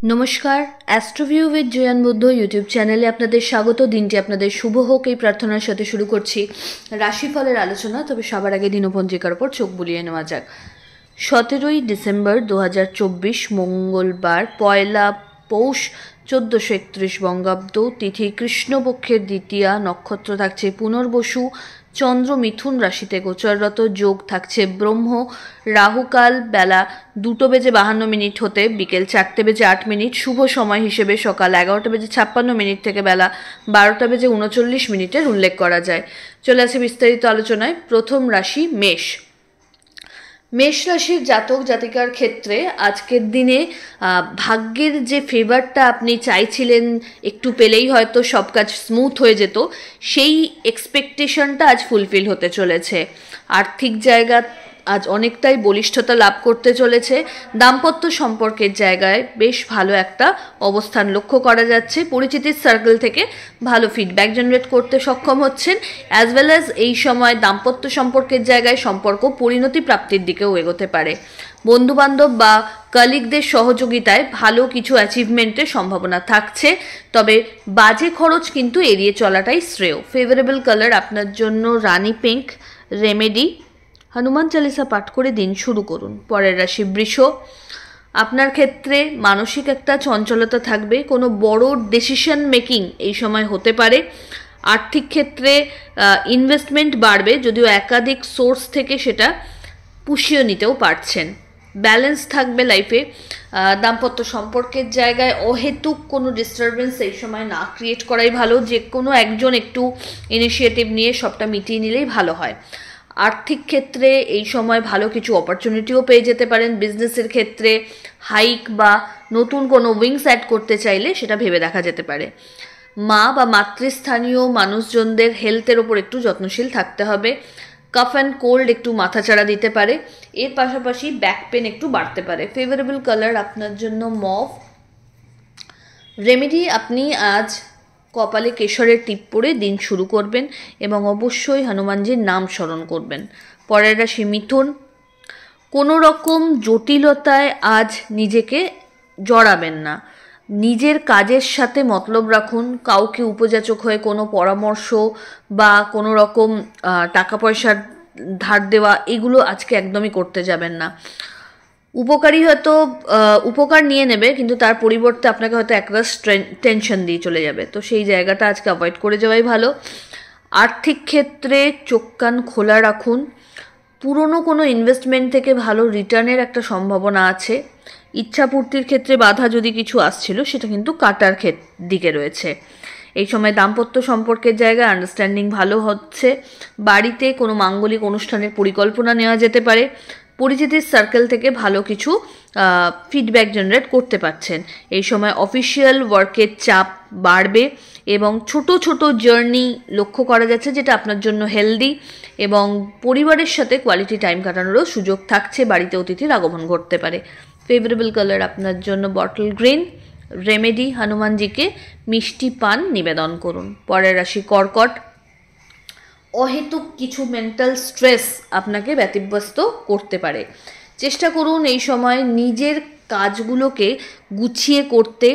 নমস্কার, অ্যাস্ট্রোভিউ with জয়ান Buddha YouTube চ্যানেলে আপনাদের স্বাগত। দিনটি আপনাদের শুভ হোক এই প্রার্থনার সাথে শুরু করছি রাশিফলের আলোচনা। তবে সবার আগে দিনপঞ্জিকার উপর চোখ বুলিয়ে নেওয়া যাক। 17ই ডিসেম্বর 2024 মঙ্গলবার, পয়লা পৌষ 1431 বঙ্গাব্দ, তিথি কৃষ্ণপক্ষের দ্বিতীয়া, নক্ষত্র থাকছে পুনর্বসু, চন্দ্র মিথুন রাশিতে গোচররত, যোগ থাকছে ব্রহ্ম, রাহুকাল বেলা 2:52 হতে বিকেল 4:08, শুভ সময় হিসেবে সকাল 11:56 থেকে বেলা 12:39 উল্লেখ করা যায়। চলে আসে বিস্তারিত আলোচনায়। প্রথম রাশি মেষ। মেষ রাশির জাতক জাতিকার ক্ষেত্রে আজকের দিনে ভাগ্যের যে ফেভারটা আপনি চাইছিলেন একটু পেলেই হয়তো সব কাজ স্মুথ হয়ে যেত, সেই এক্সপেকটেশনটা আজ ফুলফিল হতে চলেছে। আর্থিক জায়গা আজ অনেকটাই বলিষ্ঠতা লাভ করতে চলেছে। দাম্পত্য সম্পর্কের জায়গায় বেশ ভালো একটা অবস্থান লক্ষ্য করা যাচ্ছে। পরিচিতির সার্কেল থেকে ভালো ফিডব্যাক জেনারেট করতে সক্ষম হচ্ছেন, অ্যাজ ওয়েল অ্যাজ এই সময় দাম্পত্য সম্পর্কের জায়গায় সম্পর্ক পরিণতি প্রাপ্তির দিকেও এগোতে পারে। বন্ধুবান্ধব বা কলিগদের সহযোগিতায় ভালো কিছু অ্যাচিভমেন্টের সম্ভাবনা থাকছে, তবে বাজে খরচ কিন্তু এড়িয়ে চলাটাই শ্রেয়। ফেভারেবল কালার আপনার জন্য রানী পিঙ্ক। রেমেডি হনুমান চালিসা পাঠ করে দিন শুরু করুন। পরের রাশি বৃষ। আপনার ক্ষেত্রে মানসিক একটা চঞ্চলতা থাকবে, কোনো বড় ডিসিশন মেকিং এই সময় হতে পারে। আর্থিক ক্ষেত্রে ইনভেস্টমেন্ট বাড়বে, যদিও একাধিক সোর্স থেকে সেটা পুষিয়ে নিতেও পারছেন। ব্যালেন্স থাকবে লাইফে। দাম্পত্য সম্পর্কের জায়গায় অহেতুক কোনো ডিস্টারবেন্স এই সময় না ক্রিয়েট করাই ভালো। যে কোনো একজন একটু ইনিশিয়েটিভ নিয়ে সবটা মিটিয়ে নিলেই ভালো হয়। আর্থিক ক্ষেত্রে এই সময় ভালো কিছু অপরচুনিটিও পেয়ে যেতে পারেন। বিজনেসের ক্ষেত্রে হাইক বা নতুন কোনো উইংস অ্যাড করতে চাইলে সেটা ভেবে দেখা যেতে পারে। মা বা মাতৃস্থানীয় মানুষজনদের হেলথের ওপর একটু যত্নশীল থাকতে হবে। কাফ অ্যান্ড কোল্ড একটু মাথাচাড়া দিতে পারে। এর পাশাপাশি ব্যাক পেন একটু বাড়তে পারে। ফেভারেবল কালার আপনার জন্য মভ। রেমেডি আপনি আজ কপালে কেশরের টিপ পরে দিন শুরু করবেন এবং অবশ্যই হনুমানজির নাম স্মরণ করবেন। পরের রাশি মিথুন। কোনো রকম জটিলতায় আজ নিজেকে জড়াবেন না। নিজের কাজের সাথে মতলব রাখুন। কাউকে উপযাচক হয়ে কোনো পরামর্শ বা কোনো রকম টাকা পয়সার ধার দেওয়া এগুলো আজকে একদমই করতে যাবেন না। উপকারী হয়তো উপকার নিয়ে নেবে, কিন্তু তার পরিবর্তে আপনাকে হয়তো একরাশ টেনশন দিয়ে চলে যাবে, তো সেই জায়গাটা আজকে অ্যাভয়েড করে যাওয়াই ভালো। আর্থিক ক্ষেত্রে চোখ কান খোলা রাখুন। পুরনো কোনো ইনভেস্টমেন্ট থেকে ভালো রিটার্নের একটা সম্ভাবনা আছে। ইচ্ছাপূর্তির ক্ষেত্রে বাধা যদি কিছু আসছিল সেটা কিন্তু কাটার দিকে রয়েছে। এই সময় দাম্পত্য সম্পর্কের জায়গায় আন্ডারস্ট্যান্ডিং ভালো হচ্ছে। বাড়িতে কোনো মাঙ্গলিক অনুষ্ঠানের পরিকল্পনা নেওয়া যেতে পারে। পরিচিতির সার্কেল থেকে ভালো কিছু ফিডব্যাক জেনারেট করতে পারছেন। এই সময় অফিসিয়াল ওয়ার্কের চাপ বাড়বে এবং ছোট ছোট জার্নি লক্ষ্য করা যাচ্ছে, যেটা আপনার জন্য হেলদি, এবং পরিবারের সাথে কোয়ালিটি টাইম কাটানোরও সুযোগ থাকছে। বাড়িতে অতিথির আগমন ঘটতে পারে। ফেভারেবল কালার আপনার জন্য বটল গ্রিন। রেমেডি হনুমানজিকে মিষ্টি পান নিবেদন করুন। পরের রাশি কর্কট। অহেতুক কিছু মেন্টাল স্ট্রেস আপনাকে ব্যতিব্যস্ত করতে পারে। চেষ্টা করুন এই সময় নিজের কাজগুলোকে গুছিয়ে করতে।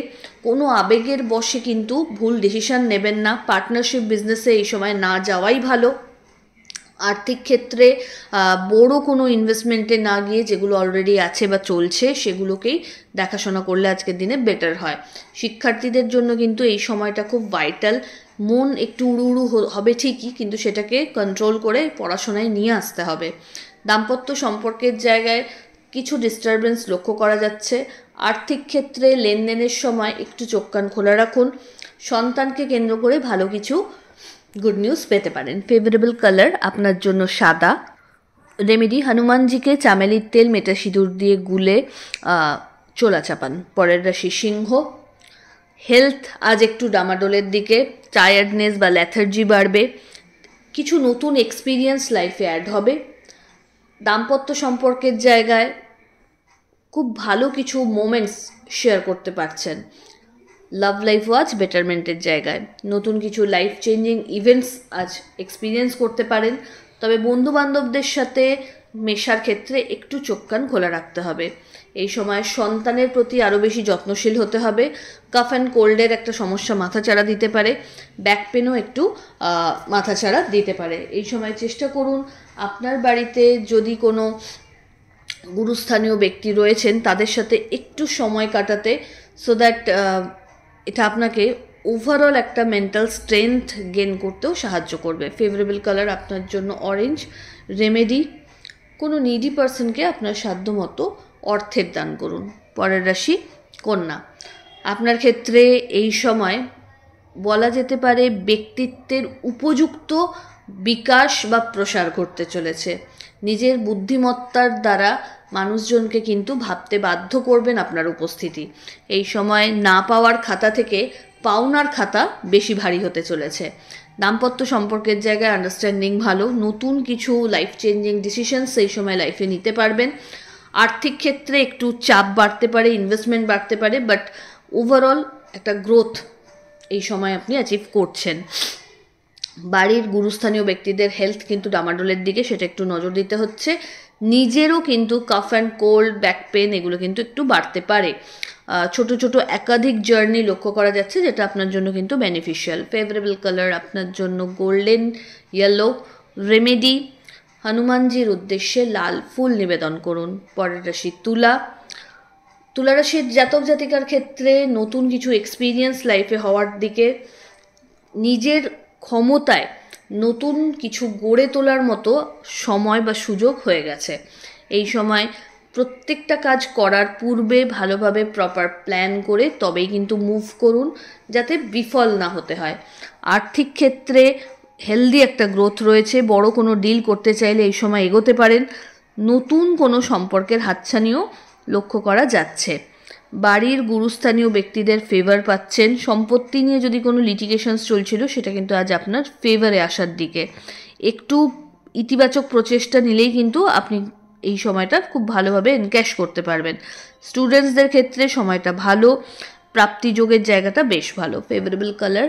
কোনো আবেগের বশে কিন্তু ভুল ডিসিশন নেবেন না। পার্টনারশিপ বিজনেসে এই সময় না যাওয়াই ভালো। আর্থিক ক্ষেত্রে বড় কোনো ইনভেস্টমেন্টে না গিয়ে যেগুলো অলরেডি আছে বা চলছে সেগুলোকেই দেখাশোনা করলে আজকের দিনে বেটার হয়। শিক্ষার্থীদের জন্য কিন্তু এই সময়টা খুব ভাইটাল। মন একটু উড়ু উড়ু হবে ঠিকই, কিন্তু সেটাকে কন্ট্রোল করে পড়াশোনায় নিয়ে আসতে হবে। দাম্পত্য সম্পর্কের জায়গায় কিছু ডিস্টারবেন্স লক্ষ্য করা যাচ্ছে। আর্থিক ক্ষেত্রে লেনদেনের সময় একটু চোখ কান খোলা রাখুন। সন্তানকে কেন্দ্র করে ভালো কিছু গুড নিউজ পেতে পারেন। ফেভারেবল কালার আপনার জন্য সাদা। রেমেডি হনুমানজিকে চামেলির তেল মেটা সিঁদুর দিয়ে গুলে চোলা চাপান। পরের রাশি সিংহ। হেলথ আজ একটু ডামাডোলের দিকে। টায়ার্ডনেস বা ল্যাথার্জি বাড়বে। কিছু নতুন এক্সপিরিয়েন্স লাইফে অ্যাড হবে। দাম্পত্য সম্পর্কের জায়গায় খুব ভালো কিছু মোমেন্টস শেয়ার করতে পারছেন। লাভ লাইফও আজ বেটারমেন্টের জায়গায়। নতুন কিছু লাইফ চেঞ্জিং ইভেন্টস আজ এক্সপিরিয়েন্স করতে পারেন। তবে বন্ধু বান্ধবদের সাথে মেশার ক্ষেত্রে একটু চোখ কান খোলা রাখতে হবে। এই সময় সন্তানের প্রতি আরও বেশি যত্নশীল হতে হবে। কাফ অ্যান্ড কোল্ডের একটা সমস্যা মাথাচাড়া দিতে পারে, ব্যাক পেনও একটু মাথাচাড়া দিতে পারে। এই সময় চেষ্টা করুন আপনার বাড়িতে যদি কোনো গুরুস্থানীয় ব্যক্তি রয়েছেন তাদের সাথে একটু সময় কাটাতে, সো দ্যাট এটা আপনাকে ওভারঅল একটা মেন্টাল স্ট্রেংথ গেন করতেও সাহায্য করবে। ফেভারেবল কালার আপনার জন্য অরেঞ্জ। রেমেডি, কোনো নিডি পার্সনকে আপনার সাধ্য মতো অর্থের দান করুন। পরের রাশি কন্যা। আপনার ক্ষেত্রে এই সময় বলা যেতে পারে ব্যক্তিত্বের উপযুক্ত বিকাশ বা প্রসার ঘটতে চলেছে। নিজের বুদ্ধিমত্তার দ্বারা মানুষজনকে কিন্তু ভাবতে বাধ্য করবেন আপনার উপস্থিতি। এই সময় না পাওয়ার খাতা থেকে পাওনার খাতা বেশি ভারী হতে চলেছে। দাম্পত্য সম্পর্কের জায়গায় আন্ডারস্ট্যান্ডিং ভালো। নতুন কিছু লাইফ চেঞ্জিং ডিসিশনস এই সময় লাইফে নিতে পারবেন। আর্থিক ক্ষেত্রে একটু চাপ বাড়তে পারে, ইনভেস্টমেন্ট বাড়তে পারে, বাট ওভারঅল একটা গ্রোথ এই সময় আপনি অ্যাচিভ করছেন। বাড়ির গুরুস্থানীয় ব্যক্তিদের হেলথ কিন্তু ডামাডোলের দিকে, সেটা একটু নজর দিতে হচ্ছে। নিজেরও কিন্তু calf and cold, back pain এগুলো কিন্তু একটু বাড়তে পারে। ছোট ছোট একাধিক জার্নি লক্ষ্য করা যাচ্ছে, যেটা আপনার জন্য কিন্তু বেনিফিশিয়াল। ফেভারেবল কালার আপনার জন্য গোল্ডেন ইয়েলো। রেমেডি, হনুমানজির উদ্দেশ্যে লাল ফুল নিবেদন করুন। পরের রাশি তুলা। তুলা রাশির জাতক জাতিকার ক্ষেত্রে নতুন কিছু এক্সপিরিয়েন্স লাইফে হওয়ার দিকে, নিজের ক্ষমতায় নতুন কিছু গড়ে তোলার মতো সময় বা সুযোগ হয়ে গেছে। এই সময় প্রত্যেকটা কাজ করার পূর্বে ভালোভাবে প্রপার প্ল্যান করে তবেই কিন্তু মুভ করুন, যাতে বিফল না হতে হয়। আর্থিক ক্ষেত্রে হেলদি একটা গ্রোথ রয়েছে। বড় কোনো ডিল করতে চাইলে এই সময় এগোতে পারেন। নতুন কোনো সম্পর্কের হাতছানিও লক্ষ্য করা যাচ্ছে। বাড়ির গুরুস্থানীয় ব্যক্তিদের ফেভার পাচ্ছেন। সম্পত্তি নিয়ে যদি কোনো লিটিগেশনস চলছিল, সেটা কিন্তু আজ আপনার ফেভারে আসার দিকে। একটু ইতিবাচক প্রচেষ্টা নিলেই কিন্তু আপনি এই সময়টা খুব ভালোভাবে এনক্যাশ করতে পারবেন। স্টুডেন্টসদের ক্ষেত্রে সময়টা ভালো, প্রাপ্তিযোগের জায়গাটা বেশ ভালো। ফেভারেবল কালার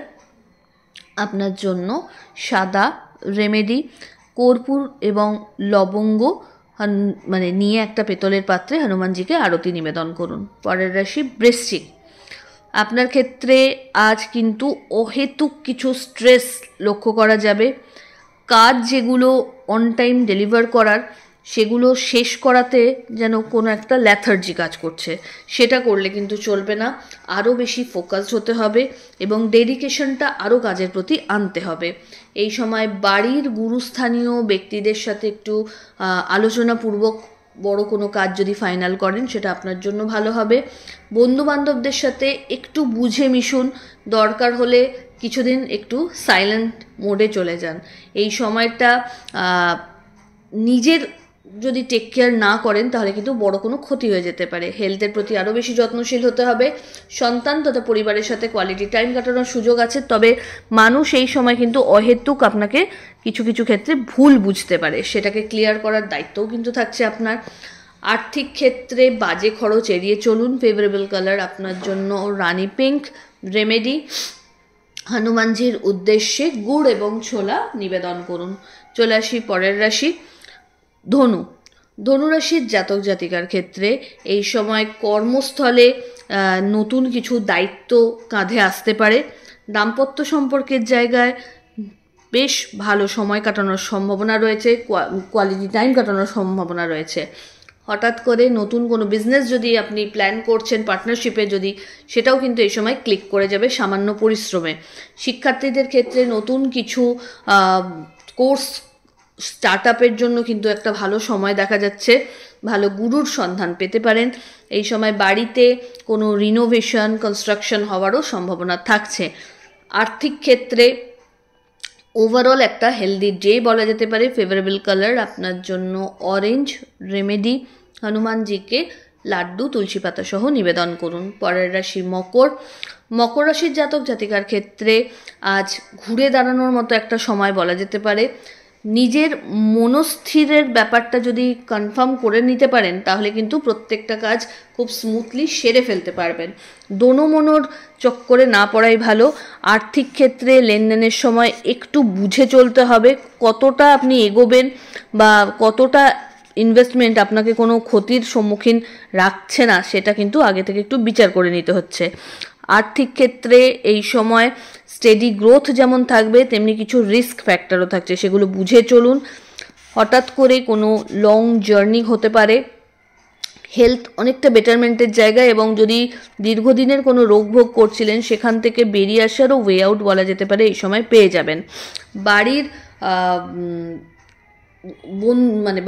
আপনার জন্য সাদা। রেমেডি, কর্পূর এবং লবঙ্গ নিয়ে একটা পেতলের পাত্রে হনুমানজিকে আরতি নিবেদন করুন। পরের রাশি বৃশ্চিক। আপনার ক্ষেত্রে আজ কিন্তু অহেতুক কিছু স্ট্রেস লক্ষ্য করা যাবে। কাজ যেগুলো অন টাইম ডেলিভার করার, সেগুলো শেষ করাতে যেন কোনো একটা ল্যাথার্জি কাজ করছে, সেটা করলে কিন্তু চলবে না। আরও বেশি ফোকাসড হতে হবে এবং ডেডিকেশনটা আরও কাজের প্রতি আনতে হবে। এই সময় বাড়ির গুরুস্থানীয় ব্যক্তিদের সাথে একটু আলোচনাপূর্বক বড় কোনো কাজ যদি ফাইনাল করেন, সেটা আপনার জন্য ভালো হবে। বন্ধুবান্ধবদের সাথে একটু বুঝে মিশুন, দরকার হলে কিছুদিন একটু সাইলেন্ট মোডে চলে যান। এই সময়টা নিজের যদি টেক কেয়ার না করেন, তাহলে কিন্তু বড় কোনো ক্ষতি হয়ে যেতে পারে। হেলথের প্রতি আরও বেশি যত্নশীল হতে হবে। সন্তান তথা পরিবারের সাথে কোয়ালিটি টাইম কাটানোর সুযোগ আছে, তবে মানুষ এই সময় কিন্তু অহেতুক আপনাকে কিছু কিছু ক্ষেত্রে ভুল বুঝতে পারে, সেটাকে ক্লিয়ার করার দায়িত্বও কিন্তু থাকছে আপনার। আর্থিক ক্ষেত্রে বাজে খরচ এড়িয়ে চলুন। ফেভারেবল কালার আপনার জন্য রানী পিঙ্ক। রেমেডি, হনুমানজির উদ্দেশ্যে গুড় এবং ছোলা নিবেদন করুন। চলে আসি পরের রাশি ধনু। ধনুরাশির জাতক জাতিকার ক্ষেত্রে এই সময় কর্মস্থলে নতুন কিছু দায়িত্ব কাঁধে আসতে পারে। দাম্পত্য সম্পর্কের জায়গায় বেশ ভালো সময় কাটানোর সম্ভাবনা রয়েছে, কোয়ালিটি টাইম কাটানোর সম্ভাবনা রয়েছে। হঠাৎ করে নতুন কোনো বিজনেস যদি আপনি প্ল্যান করছেন পার্টনারশিপে, যদি সেটাও কিন্তু এই সময় ক্লিক করে যাবে সামান্য পরিশ্রমে। শিক্ষার্থীদের ক্ষেত্রে নতুন কিছু কোর্স স্টার্ট আপের জন্য কিন্তু একটা ভালো সময় দেখা যাচ্ছে। ভালো গুরুর সন্ধান পেতে পারেন। এই সময় বাড়িতে কোনো রিনোভেশন, কনস্ট্রাকশন হওয়ারও সম্ভাবনা থাকছে। আর্থিক ক্ষেত্রে ওভারঅল একটা হেলদি ডে বলা যেতে পারে। ফেভারেবল কালার আপনার জন্য অরেঞ্জ। রেমেডি, হনুমানজিকে লাড্ডু তুলসী পাতা সহ নিবেদন করুন। পরের রাশি মকর। মকর রাশির জাতক জাতিকার ক্ষেত্রে আজ ঘুরে দাঁড়ানোর মতো একটা সময় বলা যেতে পারে। নিজের মনস্থিরের ব্যাপারটা যদি কনফার্ম করে নিতে পারেন, তাহলে কিন্তু প্রত্যেকটা কাজ খুব স্মুথলি সেরে ফেলতে পারবেন। দোনোমনোর চক্করে না পড়াই ভালো। আর্থিক ক্ষেত্রে লেনদেনের সময় একটু বুঝে চলতে হবে, কতটা আপনি এগোবেন বা কতটা ইনভেস্টমেন্ট আপনাকে কোনো ক্ষতির সম্মুখীন রাখছে না, সেটা কিন্তু আগে থেকে একটু বিচার করে নিতে হচ্ছে। আর্থিক ক্ষেত্রে এই সময় স্টেডি গ্রোথ যেমন থাকবে, তেমনি কিছু রিস্ক ফ্যাক্টরও থাকছে, সেগুলো বুঝে চলুন। হঠাৎ করে কোনো লং জার্নি হতে পারে। হেলথ অনেকটা বেটারমেন্টের জায়গায়, এবং যদি দীর্ঘদিনের কোনো রোগ ভোগ করছিলেন সেখান থেকে বেরিয়ে আসারও ওয়ে আউট বলা যেতে পারে এই সময় পেয়ে যাবেন। বাড়ির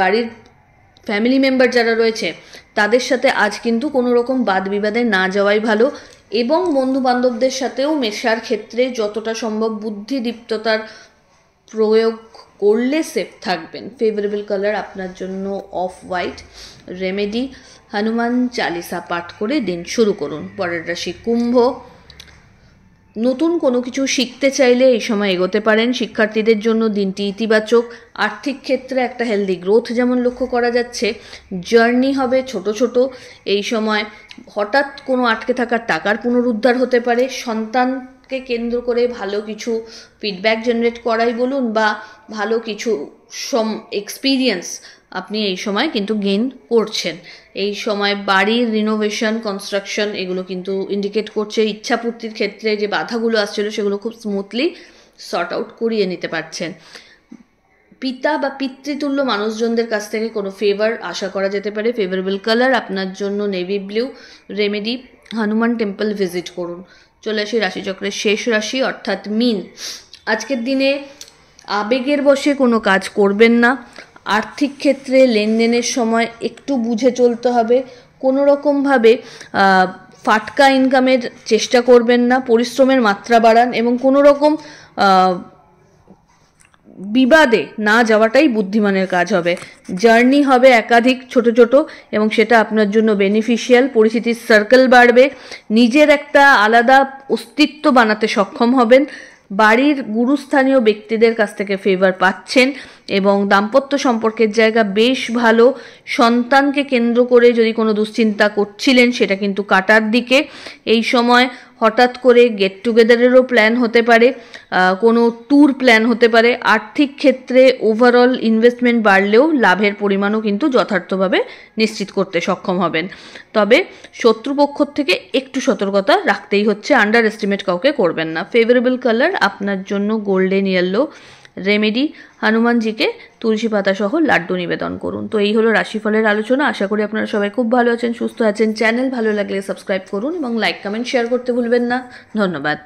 বাড়ির ফ্যামিলি মেম্বার যারা রয়েছে তাদের সাথে আজ কিন্তু কোনো রকম বাদ বিবাদে না যাওয়াই ভালো, এবং বন্ধু বান্ধবদের সাথেও মেশার ক্ষেত্রে যতটা সম্ভব বুদ্ধিদীপ্ততার প্রয়োগ করলে সেফ থাকবেন। ফেভারেবল কালার আপনার জন্য off white. Remedy Hanuman Chalisa পাঠ করে দিন শুরু করুন। পরের রাশি কুম্ভ। নতুন কোনো কিছু শিখতে চাইলে এই সময় এগোতে পারেন। শিক্ষার্থীদের জন্য দিনটি ইতিবাচক। আর্থিক ক্ষেত্রে একটা হেলদি গ্রোথ যেমন লক্ষ্য করা যাচ্ছে, জার্নি হবে ছোট ছোট। এই সময় হঠাৎ কোনো আটকে থাকা টাকার পুনরুদ্ধার হতে পারে। সন্তানকে কেন্দ্র করে ভালো কিছু ফিডব্যাক জেনারেট করাই বলুন, বা ভালো কিছু এক্সপিরিয়েন্স আপনি এই সময় কিন্তু গেইন করছেন। এই সময় বাড়ির রিনোভেশন, কনস্ট্রাকশন এগুলো কিন্তু ইন্ডিকেট করছে ইচ্ছাপূর্তির ক্ষেত্রে যে বাধাগুলো আসছিল সেগুলো খুব স্মুথলি সর্ট আউট করিয়ে নিতে পারছেন। পিতা বা পিতৃতুল্য মানুষজনদের কাছ থেকে কোনো ফেভার আশা করা যেতে পারে। ফেভারেবল কালার আপনার জন্য navy blue. Remedy Hanuman temple visit করুন। চলে আসি রাশিচক্রের শেষ রাশি অর্থাৎ মীন। আজকের দিনে আবেগের বশে কোনো কাজ করবেন না। আর্থিক ক্ষেত্রে লেনদেনের সময় একটু বুঝে চলতে হবে। কোনো রকমভাবে ফাটকা ইনকামের চেষ্টা করবেন না। পরিশ্রমের মাত্রা বাড়ান এবং কোনো রকম বিবাদে না যাওয়াটাই বুদ্ধিমানের কাজ হবে। জার্নি হবে একাধিক ছোট ছোট, এবং সেটা আপনার জন্য বেনিফিশিয়াল। পরিচিতির সার্কেল বাড়বে। নিজের একটা আলাদা অস্তিত্ব বানাতে সক্ষম হবেন। বাড়ির গুরুস্থানীয় ব্যক্তিদের কাছ থেকে ফেভার পাচ্ছেন, এবং দাম্পত্য সম্পর্কের জায়গা বেশ ভালো। সন্তানকে কেন্দ্র করে যদি কোনো দুশ্চিন্তা করছিলেন সেটা কিন্তু কাটার দিকে। এই সময় হঠাৎ করে গেট টুগেদারেরও প্ল্যান হতে পারে, কোনো ট্যুর প্ল্যান হতে পারে। আর্থিক ক্ষেত্রে ওভারঅল ইনভেস্টমেন্ট বাড়লেও লাভের পরিমাণও কিন্তু যথার্থভাবে নিশ্চিত করতে সক্ষম হবেন। তবে শত্রুপক্ষ থেকে একটু সতর্কতা রাখতেই হচ্ছে, আন্ডার এস্টিমেট কাউকে করবেন না। ফেভারেবল কালার আপনার জন্য গোল্ডেন ইয়েলো। রেমেডি হনুমানজিকে তুলসী পাতা সহ লাড্ডু নিবেদন করুন। তো এই হলো রাশিফলের আলোচনা। আশা করি আপনারা সবাই খুব ভালো আছেন, সুস্থ আছেন। চ্যানেল ভালো লাগলে সাবস্ক্রাইব করুন এবং লাইক কমেন্ট শেয়ার করতে ভুলবেন না। ধন্যবাদ।